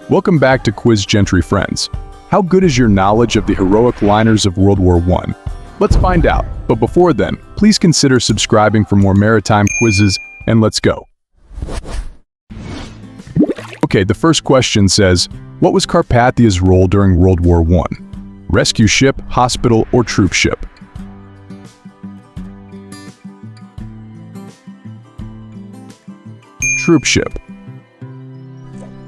Welcome back to Quiz Gentry Friends. How good is your knowledge of the heroic liners of World War I? Let's find out, but before then, please consider subscribing for more maritime quizzes, and let's go. Okay, the first question says, what was Carpathia's role during World War I? Rescue ship, hospital, or troop ship? Troop ship.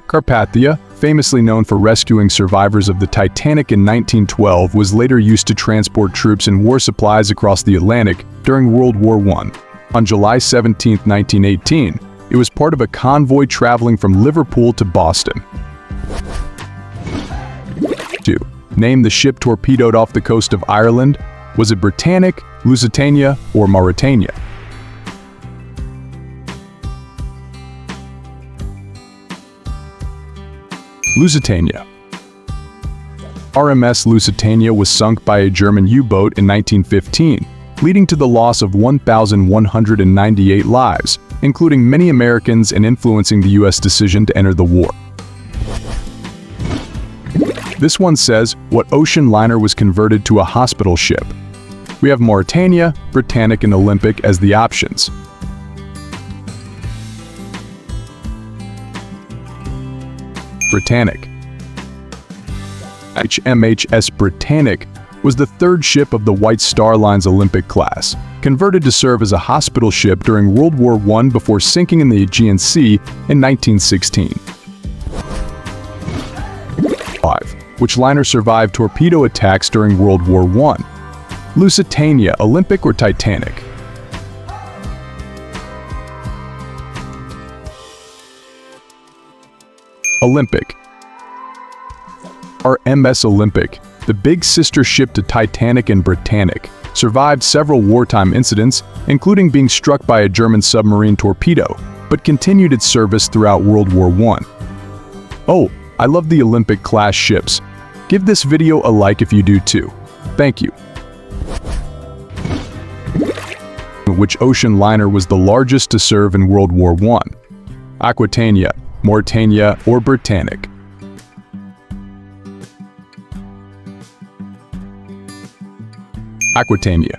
Carpathia, famously known for rescuing survivors of the Titanic in 1912, was later used to transport troops and war supplies across the Atlantic during World War I. On July 17, 1918, it was part of a convoy traveling from Liverpool to Boston. 2. Name the ship torpedoed off the coast of Ireland. Was it Britannic, Lusitania, or Mauretania? Lusitania. RMS Lusitania was sunk by a German U-boat in 1915, leading to the loss of 1,198 lives, including many Americans, and influencing the U.S. decision to enter the war. This one says, what ocean liner was converted to a hospital ship? We have Mauretania, Britannic, and Olympic as the options. Britannic. HMHS Britannic was the third ship of the White Star Line's Olympic class, converted to serve as a hospital ship during World War I before sinking in the Aegean Sea in 1916. 5. Which liner survived torpedo attacks during World War I? Lusitania, Olympic, or Titanic? Olympic. RMS Olympic, the big sister ship to Titanic and Britannic, survived several wartime incidents, including being struck by a German submarine torpedo, but continued its service throughout World War I. Oh, I love the Olympic-class ships. Give this video a like if you do too. Thank you. Which ocean liner was the largest to serve in World War I? Aquitania, Mauretania, or Britannic? Aquitania.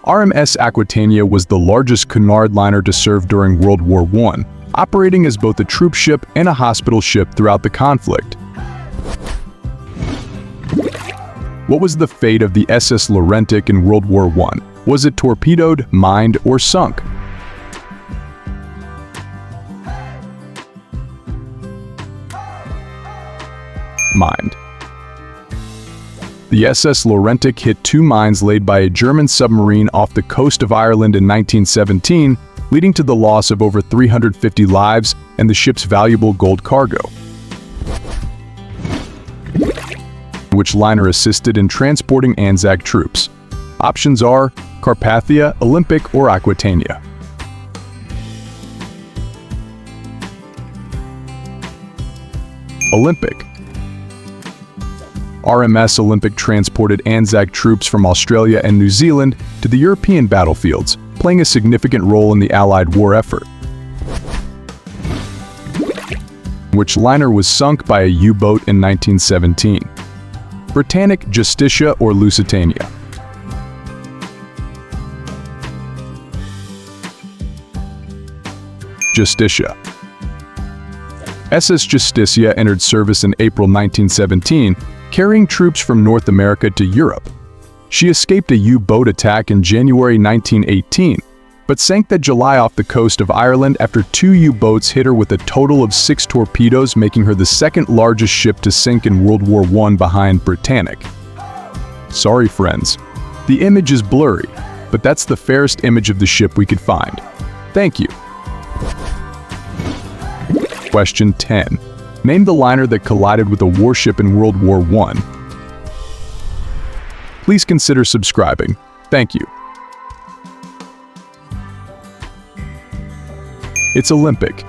RMS Aquitania was the largest Cunard liner to serve during World War I, operating as both a troop ship and a hospital ship throughout the conflict. What was the fate of the SS Laurentic in World War I? Was it torpedoed, mined, or sunk? Mined. The SS Laurentic hit two mines laid by a German submarine off the coast of Ireland in 1917, leading to the loss of over 350 lives and the ship's valuable gold cargo. Which liner assisted in transporting Anzac troops? Options are Carpathia, Olympic, or Aquitania. Olympic. RMS Olympic transported Anzac troops from Australia and New Zealand to the European battlefields, playing a significant role in the Allied war effort. Which liner was sunk by a U-boat in 1917? Britannic, Justitia, or Lusitania? Justitia. SS Justitia entered service in April 1917, carrying troops from North America to Europe. She escaped a U-boat attack in January 1918, but sank that July off the coast of Ireland after two U-boats hit her with a total of 6 torpedoes, making her the second largest ship to sink in World War I behind Britannic. Sorry friends, the image is blurry, but that's the fairest image of the ship we could find. Thank you. Question 10. Name the liner that collided with a warship in World War I. Please consider subscribing. Thank you. It's Olympic.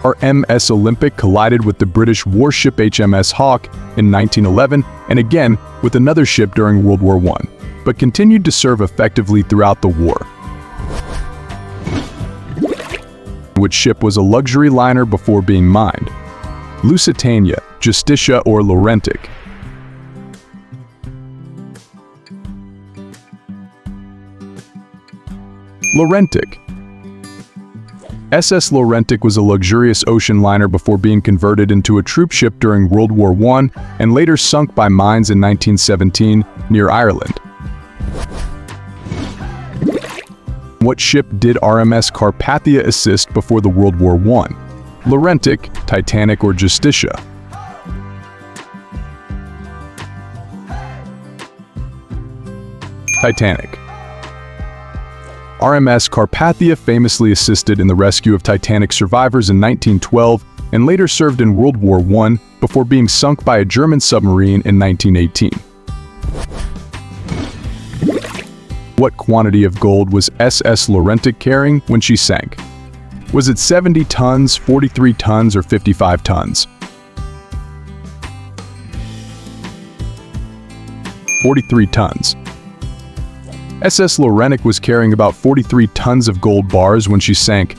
RMS Olympic collided with the British warship HMS Hawke in 1911 and again with another ship during World War I, but continued to serve effectively throughout the war. Which ship was a luxury liner before being mined? Lusitania, Justitia, or Laurentic? Laurentic. SS Laurentic was a luxurious ocean liner before being converted into a troop ship during World War I and later sunk by mines in 1917 near Ireland. What ship did RMS Carpathia assist before the World War I? Laurentic, Titanic, or Justitia? Titanic. RMS Carpathia famously assisted in the rescue of Titanic survivors in 1912 and later served in World War I before being sunk by a German submarine in 1918. What quantity of gold was SS Laurentic carrying when she sank? Was it 70 tons, 43 tons, or 55 tons? 43 tons. SS Laurentic was carrying about 43 tons of gold bars when she sank.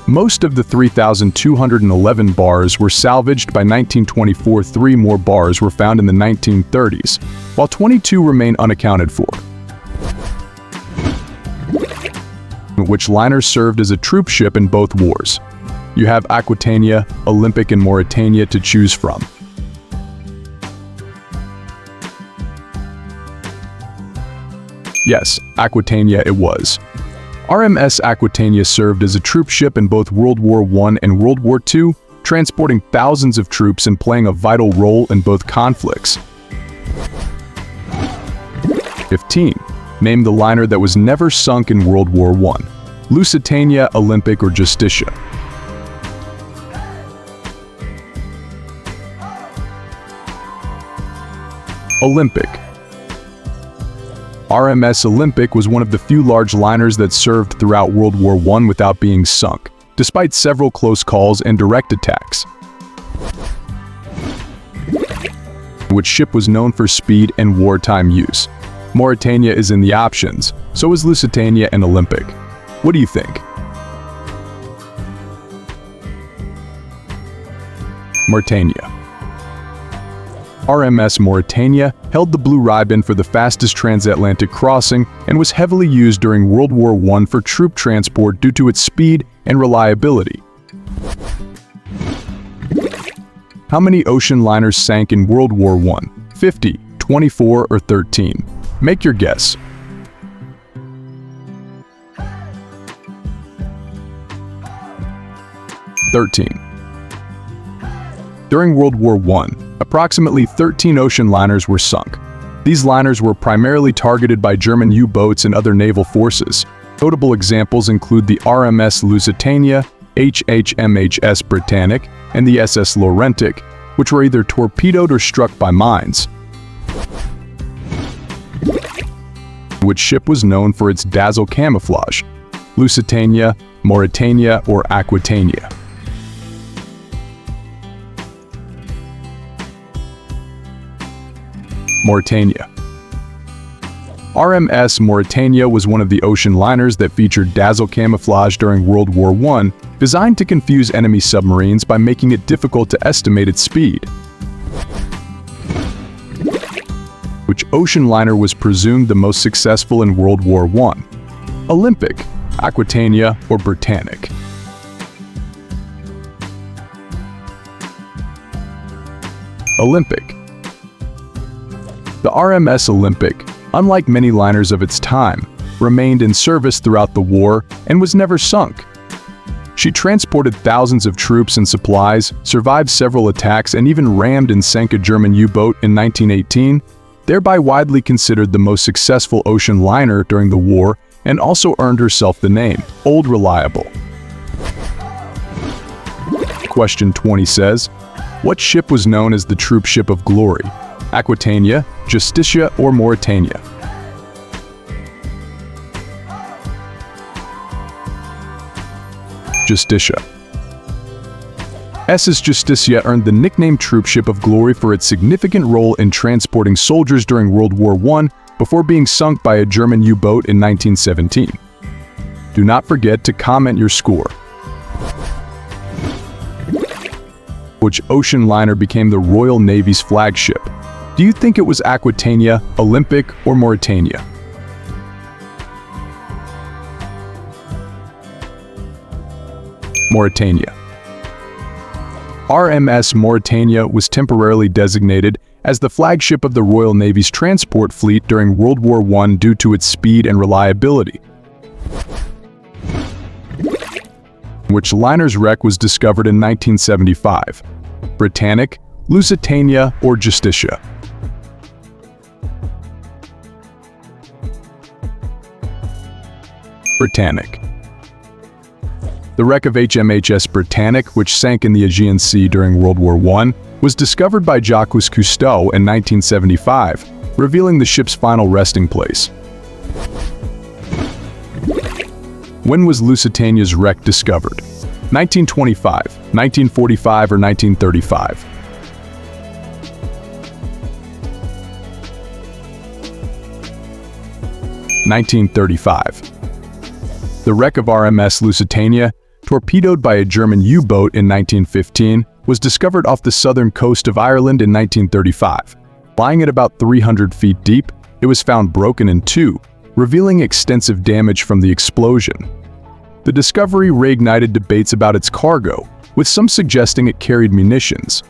Most of the 3,211 bars were salvaged by 1924. 3 more bars were found in the 1930s, while 22 remain unaccounted for. Which liner served as a troop ship in both wars? You have Aquitania, Olympic, and Mauretania to choose from. Yes, Aquitania it was. RMS Aquitania served as a troop ship in both World War I and World War II, transporting thousands of troops and playing a vital role in both conflicts. 15. Name the liner that was never sunk in World War I. Lusitania, Olympic, or Justitia? Olympic. RMS Olympic was one of the few large liners that served throughout World War I without being sunk, despite several close calls and direct attacks. Which ship was known for speed and wartime use? Mauretania is in the options, so is Lusitania and Olympic. What do you think? Mauretania. RMS Mauretania held the blue ribbon for the fastest transatlantic crossing and was heavily used during World War I for troop transport due to its speed and reliability. How many ocean liners sank in World War I? 50, 24, or 13? Make your guess. 13. During World War I, approximately 13 ocean liners were sunk. These liners were primarily targeted by German U-boats and other naval forces. Notable examples include the RMS Lusitania, HMS Britannic, and the SS Laurentic, which were either torpedoed or struck by mines. Which ship was known for its Dazzle camouflage? Lusitania, Mauretania, or Aquitania? Mauretania. RMS Mauretania was one of the ocean liners that featured Dazzle camouflage during World War I, designed to confuse enemy submarines by making it difficult to estimate its speed. Which ocean liner was presumed the most successful in World War I? Olympic, Aquitania, or Britannic? Olympic. The RMS Olympic, unlike many liners of its time, remained in service throughout the war and was never sunk. She transported thousands of troops and supplies, survived several attacks, and even rammed and sank a German U-boat in 1918, thereby widely considered the most successful ocean liner during the war, and also earned herself the name, Old Reliable. Question 20 says, what ship was known as the Troop Ship of Glory? Aquitania, Justitia, or Mauretania? Justitia. SS Justitia earned the nickname Troop Ship of Glory for its significant role in transporting soldiers during World War I before being sunk by a German U-boat in 1917. Do not forget to comment your score. which ocean liner became the Royal Navy's flagship? Do you think it was Aquitania, Olympic, or Mauretania? Mauretania. RMS Mauretania was temporarily designated as the flagship of the Royal Navy's transport fleet during World War I due to its speed and reliability. Which liner's wreck was discovered in 1975? Britannic, Lusitania, or Justitia? Britannic. The wreck of HMHS Britannic, which sank in the Aegean Sea during World War I, was discovered by Jacques Cousteau in 1975, revealing the ship's final resting place. When was Lusitania's wreck discovered? 1925, 1945, or 1935? (1935). The wreck of RMS Lusitania, torpedoed by a German U-boat in 1915, was discovered off the southern coast of Ireland in 1935. Lying at about 300 feet deep, it was found broken in two, revealing extensive damage from the explosion. The discovery reignited debates about its cargo, with some suggesting it carried munitions.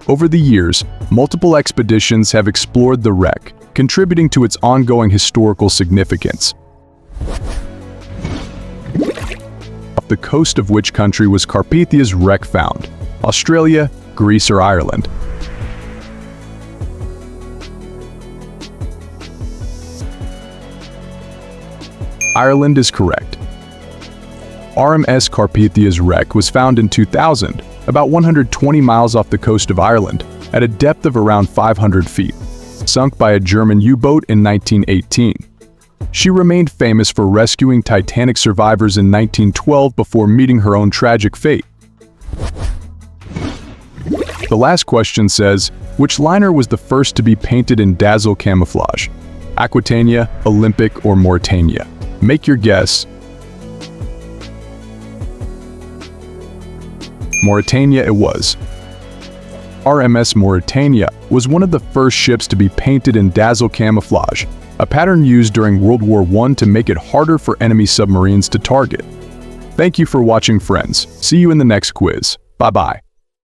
Over the years, multiple expeditions have explored the wreck, contributing to its ongoing historical significance. Off the coast of which country was Carpathia's wreck found? Australia, Greece, or Ireland? Ireland is correct. RMS Carpathia's wreck was found in 2000, about 120 miles off the coast of Ireland, at a depth of around 500 feet, sunk by a German U-boat in 1918. She remained famous for rescuing Titanic survivors in 1912 before meeting her own tragic fate. The last question says, which liner was the first to be painted in Dazzle camouflage? Aquitania, Olympic, or Mauretania? Make your guess. Mauretania it was. RMS Mauretania was one of the first ships to be painted in Dazzle camouflage, a pattern used during World War I to make it harder for enemy submarines to target. Thank you for watching, friends. See you in the next quiz. Bye-bye.